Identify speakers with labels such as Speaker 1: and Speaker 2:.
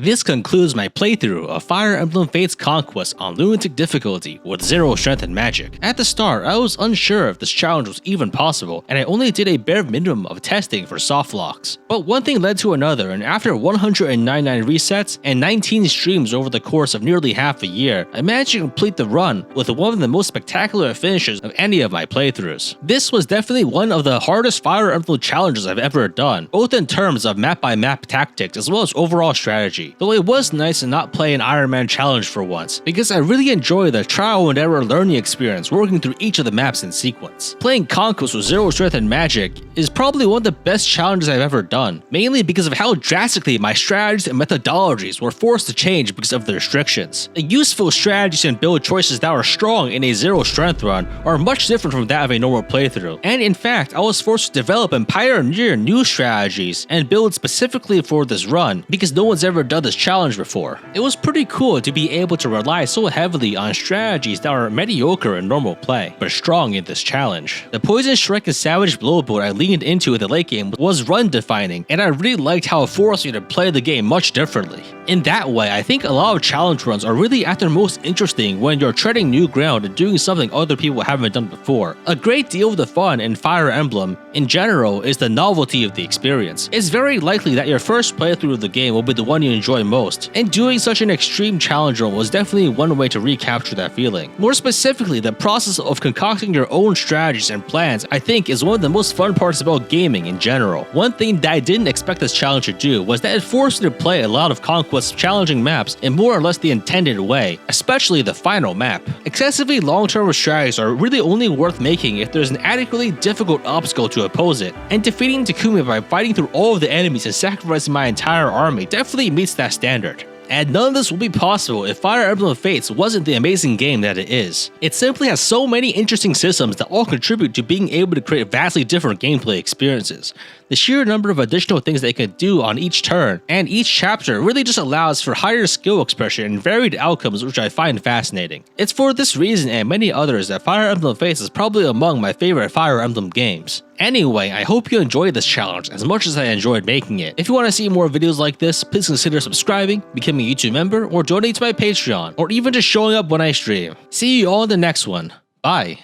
Speaker 1: This concludes my playthrough of Fire Emblem Fates Conquest on Lunatic difficulty with 0 strength and magic. At the start, I was unsure if this challenge was even possible, and I only did a bare minimum of testing for soft locks. But one thing led to another, and after 199 resets and 19 streams over the course of nearly half a year, I managed to complete the run with one of the most spectacular finishes of any of my playthroughs. This was definitely one of the hardest Fire Emblem challenges I've ever done, both in terms of map-by-map tactics as well as overall strategy. Though it was nice to not play an Ironman challenge for once, because I really enjoy the trial and error learning experience working through each of the maps in sequence. Playing Conquest with 0 strength and magic is probably one of the best challenges I've ever done, mainly because of how drastically my strategies and methodologies were forced to change because of the restrictions. The useful strategies and build choices that are strong in a 0 strength run are much different from that of a normal playthrough, and in fact I was forced to develop and pioneer new strategies and build specifically for this run because no one's ever done this challenge before. It was pretty cool to be able to rely so heavily on strategies that are mediocre in normal play, but strong in this challenge. The Poison Strike and Savage Blow build I leaned into in the late game was run defining, and I really liked how it forced me to play the game much differently. In that way, I think a lot of challenge runs are really at their most interesting when you're treading new ground and doing something other people haven't done before. A great deal of the fun in Fire Emblem, in general, is the novelty of the experience. It's very likely that your first playthrough of the game will be the one you enjoy most, and doing such an extreme challenge run was definitely one way to recapture that feeling. More specifically, the process of concocting your own strategies and plans I think is one of the most fun parts about gaming in general. One thing that I didn't expect this challenge to do was that it forced me to play a lot of Conquest's challenging maps in more or less the intended way, especially the final map. Excessively long-term strategies are really only worth making if there's an adequately difficult obstacle to oppose it, and defeating Takumi by fighting through all of the enemies and sacrificing my entire army definitely meets that standard. And none of this would be possible if Fire Emblem Fates wasn't the amazing game that it is. It simply has so many interesting systems that all contribute to being able to create vastly different gameplay experiences. The sheer number of additional things they can do on each turn and each chapter really just allows for higher skill expression and varied outcomes, which I find fascinating. It's for this reason and many others that Fire Emblem Fates is probably among my favorite Fire Emblem games. Anyway, I hope you enjoyed this challenge as much as I enjoyed making it. If you want to see more videos like this, please consider subscribing, becoming a YouTube member, or donating to my Patreon, or even just showing up when I stream. See you all in the next one. Bye.